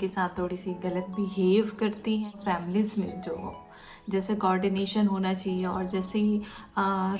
उनके साथ थोड़ी सी गलत बिहेव करती हैं। फैमिलीज़ में जो जैसे कोऑर्डिनेशन होना चाहिए और जैसे ही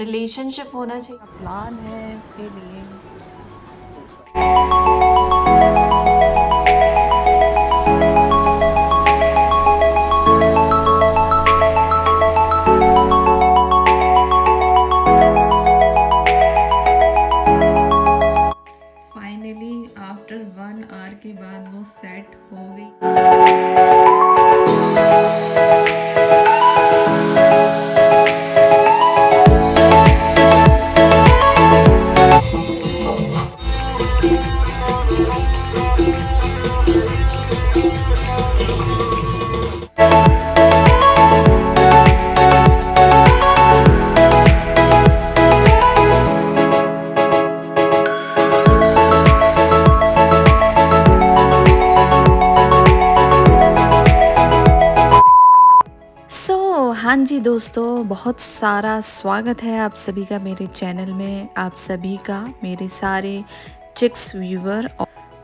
रिलेशनशिप होना चाहिए, प्लान है इसके लिए। फाइनली आफ्टर 1 आवर के बाद वो सेट हो गई। हाँ जी दोस्तों, बहुत सारा स्वागत है आप सभी का मेरे चैनल में, आप सभी का मेरे सारे चिक्स व्यूवर।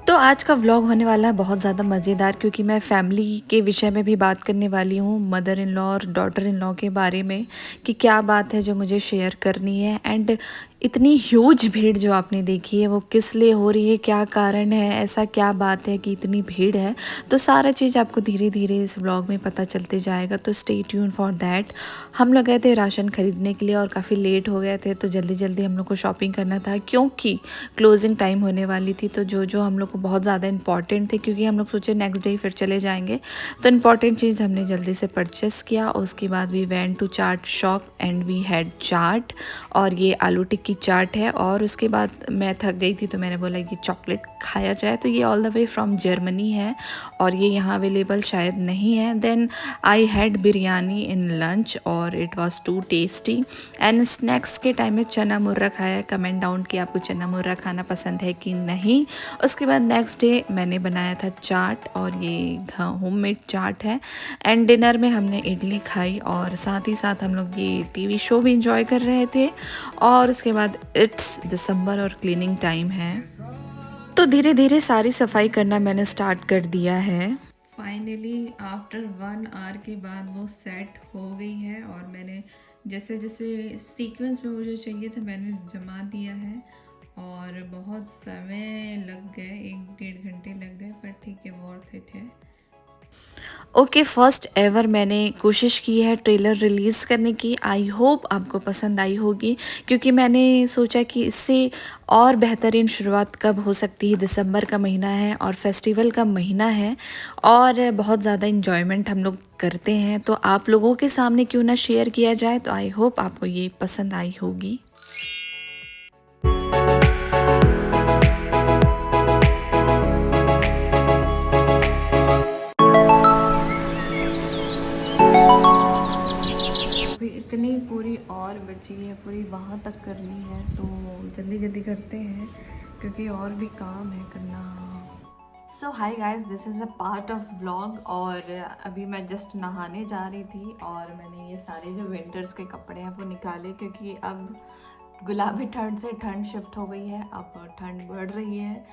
तो आज का व्लॉग होने वाला है बहुत ज़्यादा मज़ेदार, क्योंकि मैं फैमिली के विषय में भी बात करने वाली हूँ, मदर इन लॉ और डॉटर इन लॉ के बारे में, कि क्या बात है जो मुझे शेयर करनी है। एंड इतनी ह्यूज भीड़ जो आपने देखी है वो किस लिए हो रही है, क्या कारण है, ऐसा क्या बात है कि इतनी भीड़ है, तो सारा चीज़ आपको धीरे धीरे इस व्लॉग में पता चलते जाएगा। तो स्टे ट्यून फॉर दैट। हम लोग गए थे राशन खरीदने के लिए और काफ़ी लेट हो गए थे, तो जल्दी जल्दी हम लोग को शॉपिंग करना था क्योंकि क्लोजिंग टाइम होने वाली थी। तो जो हम लोग को बहुत ज़्यादा इंपॉर्टेंट थे, क्योंकि हम लोग सोचे नेक्स्ट डे फिर चले जाएंगे, तो इम्पॉर्टेंट चीज़ हमने जल्दी से परचेस किया। उसके बाद we went to chaat shop and we had chaat, और ये आलू टिक्की चाट है। और उसके बाद मैं थक गई थी तो मैंने बोला कि चॉकलेट खाया जाए, तो ये all the way from Germany है और ये यहाँ अवेलेबल शायद नहीं है। Then I had biryani in lunch और it was too tasty. And snacks के टाइम में चना मुर्रा खाया। कमेंट डाउन कि आपको चना मुर्रा खाना पसंद है कि नहीं। उसके बाद नेक्स्ट डे मैंने बनाया था चाट, और ये होममेड चाट है। एंड डिनर में हमने इडली खाई और साथ ही साथ हम लोग ये टीवी शो भी इंजॉय कर रहे थे। और उसके बाद इट्स दिसंबर और क्लीनिंग टाइम है, तो धीरे धीरे सारी सफाई करना मैंने स्टार्ट कर दिया है। फाइनली आफ्टर 1 आवर के बाद वो सेट हो गई है और मैंने जैसे जैसे सीक्वेंस में मुझे चाहिए था मैंने जमा दिया है। और बहुत समय लग गए, 1-1.5 घंटे लग गए, पर ठीक है, वर्थ इट है। ओके, फर्स्ट एवर मैंने कोशिश की है ट्रेलर रिलीज़ करने की। आई होप आपको पसंद आई होगी, क्योंकि मैंने सोचा कि इससे और बेहतरीन शुरुआत कब हो सकती है। दिसंबर का महीना है और फेस्टिवल का महीना है और बहुत ज़्यादा इन्जॉयमेंट हम लोग करते हैं, तो आप लोगों के सामने क्यों ना शेयर किया जाए। तो आई होप आपको ये पसंद आई होगी। अभी इतनी पूरी और बची है, पूरी वहाँ तक करनी है, तो जल्दी जल्दी करते हैं क्योंकि और भी काम है करना। So hi guys, this is a part of vlog. और अभी मैं जस्ट नहाने जा रही थी और मैंने ये सारे जो विंटर्स के कपड़े हैं वो निकाले, क्योंकि अब गुलाबी ठंड से ठंड शिफ्ट हो गई है, अब ठंड बढ़ रही है।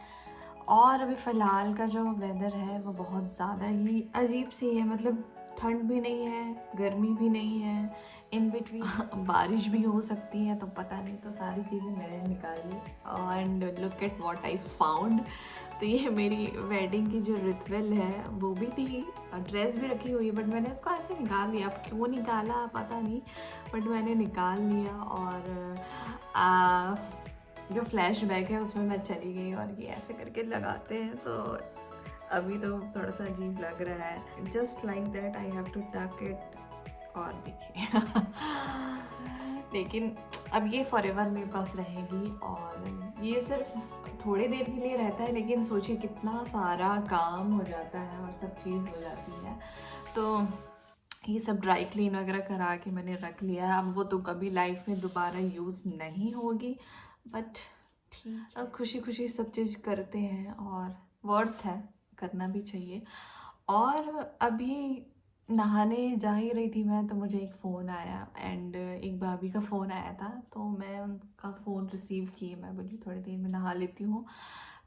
और अभी फ़िलहाल का जो वेदर है वो बहुत ज़्यादा ही अजीब सी है, मतलब ठंड भी नहीं है, गर्मी भी नहीं है, इन बिटवीन बारिश भी हो सकती है, तो पता नहीं। तो सारी चीज़ें मैंने निकाली and look at what I found. तो ये मेरी वेडिंग की जो रिचुअल है वो भी थी, ड्रेस भी रखी हुई है, बट मैंने इसको ऐसे निकाल लिया। अब क्यों निकाला पता नहीं, बट मैंने निकाल लिया। और जो फ्लैशबैक है उसमें मैं चली गई और ये ऐसे करके लगाते हैं, तो अभी तो थोड़ा सा अजीब लग रहा है। Just like that I have to tuck it. और देखिए लेकिन अब ये फॉरएवर मेरे पास रहेगी, और ये सिर्फ थोड़ी देर के लिए रहता है, लेकिन सोचिए कितना सारा काम हो जाता है और सब चीज़ हो जाती है। तो ये सब ड्राई क्लीन वगैरह करा के मैंने रख लिया है। अब वो तो कभी लाइफ में दोबारा यूज़ नहीं होगी, बट ठीक, अब खुशी खुशी सब चीज़ करते हैं और वर्थ है, करना भी चाहिए। और अभी नहाने जा ही रही थी मैं, तो मुझे एक फ़ोन आया एंड एक भाभी का फ़ोन आया था, तो मैं उनका फ़ोन रिसीव किए। मैं बोली थोड़ी देर में नहा लेती हूँ,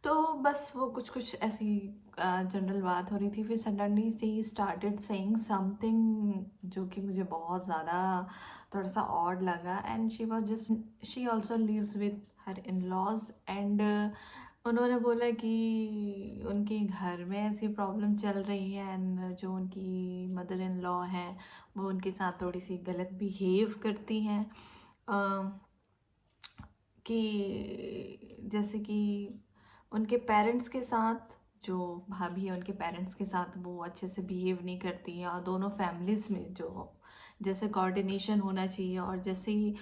तो बस वो कुछ ऐसी जनरल बात हो रही थी, फिर suddenly she started saying something जो कि मुझे बहुत ज़्यादा थोड़ा सा ऑड लगा। And she was just, she also lives with her in laws. एंड उन्होंने बोला कि उनके घर में ऐसी प्रॉब्लम चल रही है एंड जो उनकी मदर इन लॉ है वो उनके साथ थोड़ी सी गलत बिहेव करती हैं। कि जैसे कि उनके पेरेंट्स के साथ, जो भाभी है उनके पेरेंट्स के साथ वो अच्छे से बिहेव नहीं करती हैं, और दोनों फैमिलीज़ में जो जैसे कोऑर्डिनेशन होना चाहिए और जैसे ही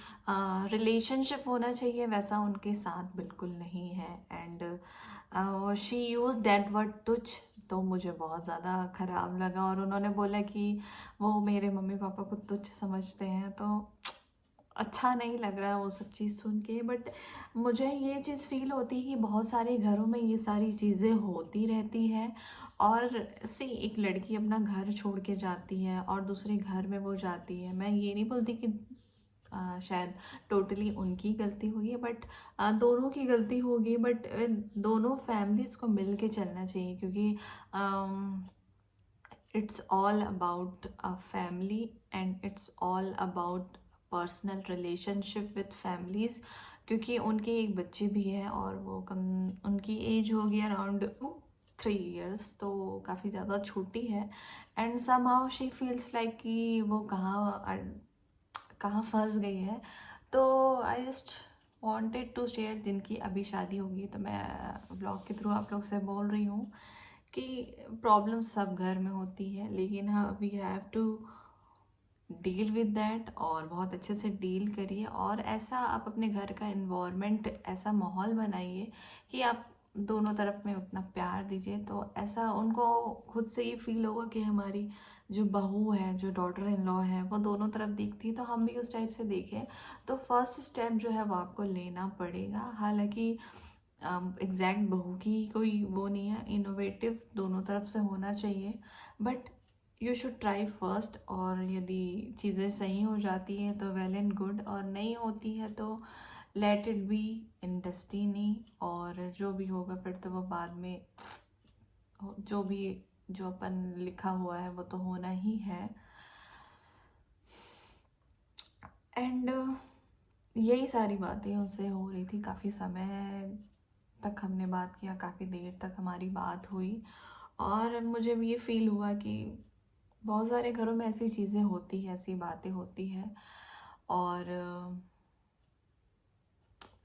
रिलेशनशिप होना चाहिए वैसा उनके साथ बिल्कुल नहीं है। And she use that word तुच्छ, तो मुझे बहुत ज़्यादा ख़राब लगा। और उन्होंने बोला कि वो मेरे मम्मी पापा को तुच्छ समझते हैं, तो अच्छा नहीं लग रहा है वो सब चीज़ सुन के। बट मुझे ये चीज़ फ़ील होती है कि बहुत सारे घरों में ये सारी चीज़ें होती रहती हैं। और से एक लड़की अपना घर छोड़ के जाती है और दूसरे घर में वो जाती है, मैं ये नहीं बोलती कि शायद टोटली उनकी गलती होगी, बट दोनों की गलती होगी। बट दोनों फैमिलीज़ को मिल के चलना चाहिए, क्योंकि it's all about a family and it's all about personal relationship with families. क्योंकि उनके एक बच्चे भी है और वो कम, उनकी एज होगी अराउंड 3 years, तो काफ़ी ज़्यादा छोटी है। And somehow she feels like कि वो कहाँ फंस गई है। तो I just wanted to share, जिनकी अभी शादी होगी, तो मैं ब्लॉग के थ्रू आप लोग से बोल रही हूँ कि प्रॉब्लम सब घर में होती है, लेकिन हाँ we have to deal with that, और बहुत अच्छे से डील करिए। और ऐसा आप अपने घर का इन्वायरमेंट, ऐसा माहौल बनाइए कि आप दोनों तरफ में उतना प्यार दीजिए, तो ऐसा उनको खुद से ये फील होगा कि हमारी जो बहू है, जो डॉटर इन लॉ है, वो दोनों तरफ दिखती है, तो हम भी उस टाइप से देखें। तो फर्स्ट स्टेप जो है वो आपको लेना पड़ेगा। हालांकि एग्जैक्ट बहू की कोई वो नहीं है, इनोवेटिव दोनों तरफ से होना चाहिए, but you should try first. और यदि चीज़ें सही हो जाती हैं तो वेल एंड गुड, और नहीं होती है तो let it be in destiny. और जो भी होगा फिर तो वो बाद में, जो भी जो अपन लिखा हुआ है वो तो होना ही है। एंड यही सारी बातें उनसे हो रही थी, काफ़ी समय तक हमने बात किया, काफ़ी देर तक हमारी बात हुई। और मुझे भी ये फील हुआ कि बहुत सारे घरों में ऐसी चीज़ें होती हैं, ऐसी बातें होती हैं, और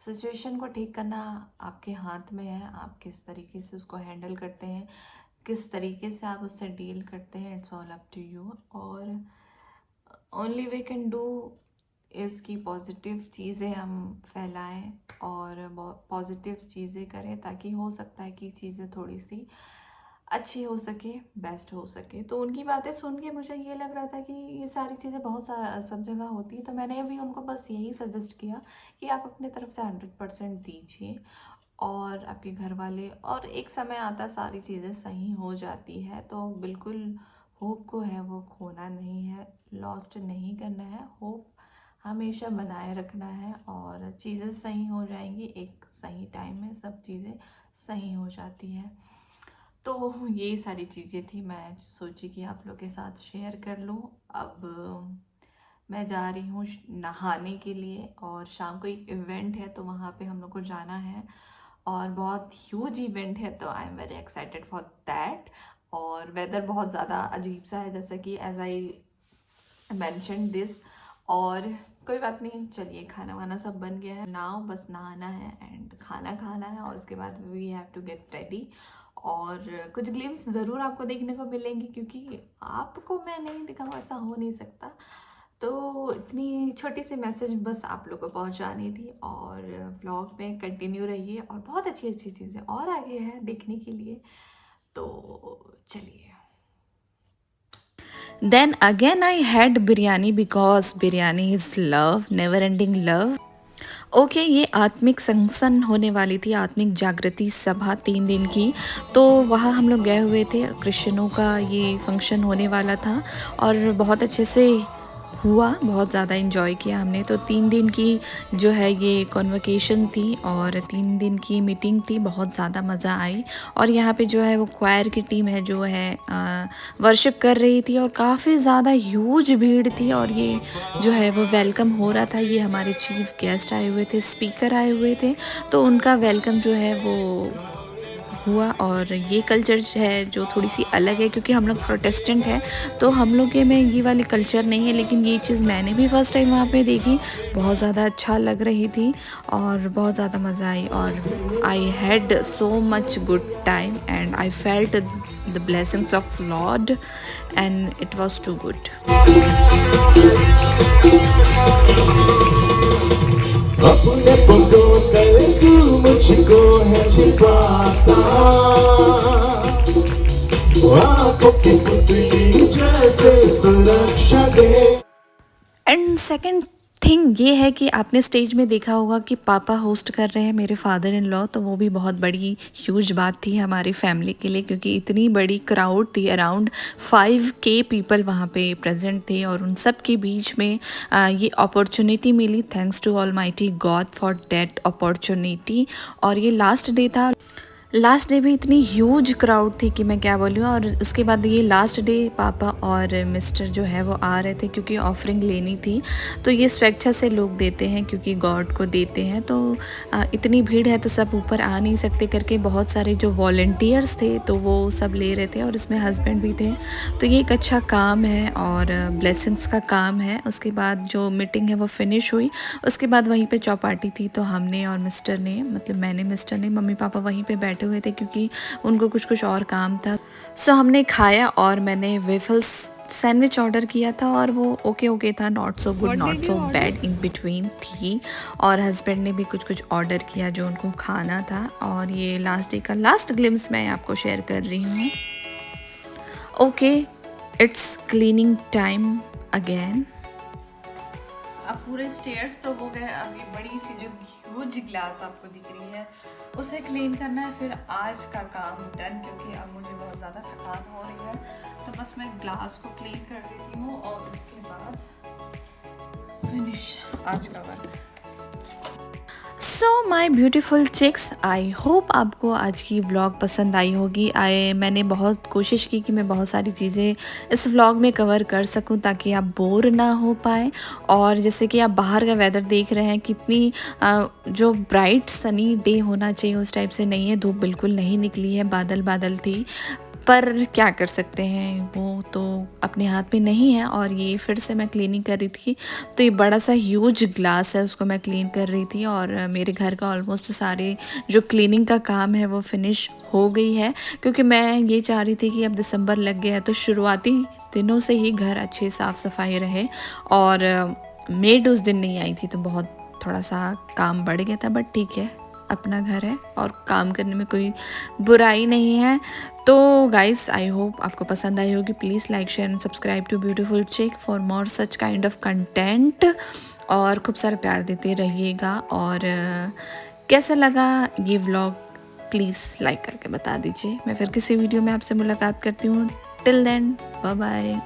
सिचुएशन को ठीक करना आपके हाथ में है। आप किस तरीके से उसको हैंडल करते हैं, किस तरीके से आप उससे डील करते हैं, it's all up to you. और ओनली वे कैन डू इसकी पॉजिटिव चीज़ें हम फैलाएं और पॉजिटिव चीज़ें करें, ताकि हो सकता है कि चीज़ें थोड़ी सी अच्छी हो सके, बेस्ट हो सके। तो उनकी बातें सुन के मुझे ये लग रहा था कि ये सारी चीज़ें बहुत सब जगह होती है, तो मैंने भी उनको बस यही सजेस्ट किया कि आप अपने तरफ से 100% दीजिए, और आपके घर वाले, और एक समय आता सारी चीज़ें सही हो जाती है। तो बिल्कुल होप को है वो खोना नहीं है, लॉस्ट नहीं करना है, होप हमेशा बनाए रखना है, और चीज़ें सही हो जाएंगी। एक सही टाइम में सब चीज़ें सही हो जाती है। तो ये सारी चीज़ें थी, मैं सोची कि आप लोग के साथ शेयर कर लूँ। अब मैं जा रही हूँ नहाने के लिए, और शाम को एक इवेंट है तो वहाँ पे हम लोग को जाना है, और बहुत ह्यूज इवेंट है, तो I am very excited for that. और वेदर बहुत ज़्यादा अजीब सा है, जैसे कि एज आई मैंशन दिस। और कोई बात नहीं, चलिए खाना वाना सब बन गया है, नाउ बस नहाना है एंड खाना खाना है, और उसके बाद we have to get ready. और कुछ ग्लिम्स ज़रूर आपको देखने को मिलेंगी, क्योंकि आपको मैं नहीं दिखाऊँ ऐसा हो नहीं सकता। तो इतनी छोटी सी मैसेज बस आप लोग को पहुंचानी थी, और ब्लॉग में कंटिन्यू रहिए, और बहुत अच्छी अच्छी चीज़ें और आगे हैं देखने के लिए। तो चलिए। Then again I had biryani because biryani is love, never ending love. Okay ये आत्मिक संगसन होने वाली थी, आत्मिक जागृति सभा 3 दिन की। तो वहाँ हम लोग गए हुए थे, क्रिश्चियनों का ये फंक्शन होने वाला था, और बहुत अच्छे से हुआ, बहुत ज़्यादा एंजॉय किया हमने। तो 3 दिन की जो है ये कॉन्वोकेशन थी और 3 दिन की मीटिंग थी, बहुत ज़्यादा मज़ा आई। और यहाँ पे जो है वो क्वायर की टीम है जो है वर्शिप कर रही थी और काफ़ी ज़्यादा ह्यूज भीड़ थी। और ये जो है वो वेलकम हो रहा था, ये हमारे चीफ गेस्ट आए हुए थे, स्पीकर आए हुए थे, तो उनका वेलकम जो है वो हुआ। और ये कल्चर है जो थोड़ी सी अलग है, क्योंकि हम लोग प्रोटेस्टेंट हैं, तो हम लोग के में ये वाली कल्चर नहीं है। लेकिन ये चीज़ मैंने भी फर्स्ट टाइम वहाँ पे देखी, बहुत ज़्यादा अच्छा लग रही थी और बहुत ज़्यादा मज़ा आई। और I had so much good time and I felt the blessings of lord and it was too good. अपने पलों में तू मुझको है छिपाता, आँखों की पुतली जैसे सुरक्षा दे। एंड सेकंड थिंग ये है कि आपने स्टेज में देखा होगा कि पापा होस्ट कर रहे हैं, मेरे फादर इन लॉ, तो वो भी बहुत बड़ी ह्यूज बात थी हमारी फैमिली के लिए, क्योंकि इतनी बड़ी क्राउड थी, अराउंड 5K पीपल वहाँ पे प्रेजेंट थे। और उन सब के बीच में ये अपॉर्चुनिटी मिली, thanks to almighty God for that opportunity. और ये लास्ट डे था, लास्ट डे भी इतनी ह्यूज क्राउड थी कि मैं क्या बोलूँ। और उसके बाद ये लास्ट डे पापा और मिस्टर जो है वो आ रहे थे, क्योंकि ऑफरिंग लेनी थी। तो ये स्वेच्छा से लोग देते हैं, क्योंकि गॉड को देते हैं। तो इतनी भीड़ है तो सब ऊपर आ नहीं सकते करके बहुत सारे जो वॉल्टियर्स थे तो वो सब ले रहे थे, और इसमें हस्बैंड भी थे। तो ये एक अच्छा काम है और ब्लेसिंग्स का काम है। उसके बाद जो मीटिंग है वो फिनिश हुई, उसके बाद वहीं पे चौपाटी थी, तो हमने और मिस्टर ने, मतलब मैंने, मिस्टर ने, मम्मी पापा वहीं पे बैठे हुए थे, क्योंकि उनको कुछ और काम था। सो हमने खाया और मैंने वेफल्स सैंडविच ऑर्डर किया था, और वो ओके था, not so good not so bad, in between थी। और हस्बैंड ने भी कुछ ऑर्डर किया जो उनको खाना था। और ये लास्ट डे का लास्ट ग्लिम्स मैं आपको शेयर कर रही हूँ। Okay, it's cleaning time again. अब पूरे स्टेयर्स तो हो गए, अब ये बड़ी सी जो ह्यूज ग्लास आपको दिख रही है उसे क्लीन करना है, फिर आज का काम डन, क्योंकि अब मुझे बहुत ज़्यादा थकान हो रही है। तो बस मैं ग्लास को क्लीन कर देती हूँ और उसके बाद फिनिश आज का work. So my beautiful chicks, I hope आपको आज की व्लॉग पसंद आई होगी। मैंने बहुत कोशिश की कि मैं बहुत सारी चीज़ें इस व्लॉग में कवर कर सकूं, ताकि आप बोर ना हो पाए। और जैसे कि आप बाहर का वेदर देख रहे हैं, कितनी जो ब्राइट सनी डे होना चाहिए उस टाइप से नहीं है, धूप बिल्कुल नहीं निकली है, बादल बादल थी। पर क्या कर सकते हैं, वो तो अपने हाथ में नहीं है। और ये फिर से मैं क्लीनिंग कर रही थी, तो ये बड़ा सा ह्यूज ग्लास है, उसको मैं क्लीन कर रही थी। और मेरे घर का ऑलमोस्ट सारे जो क्लीनिंग का काम है वो फिनिश हो गई है, क्योंकि मैं ये चाह रही थी कि अब दिसंबर लग गया है तो शुरुआती दिनों से ही घर अच्छे साफ़ सफाई रहे। और मेड उस दिन नहीं आई थी, तो बहुत थोड़ा सा काम बढ़ गया था, बट ठीक है, अपना घर है और काम करने में कोई बुराई नहीं है। तो गाइस, आई होप आपको पसंद आई होगी। Please like, share and subscribe to beautiful chic for more such kind of content. और खूब सारा प्यार देते रहिएगा। और कैसा लगा ये व्लॉग प्लीज़ लाइक करके बता दीजिए। मैं फिर किसी वीडियो में आपसे मुलाकात करती हूँ। Till then, bye bye.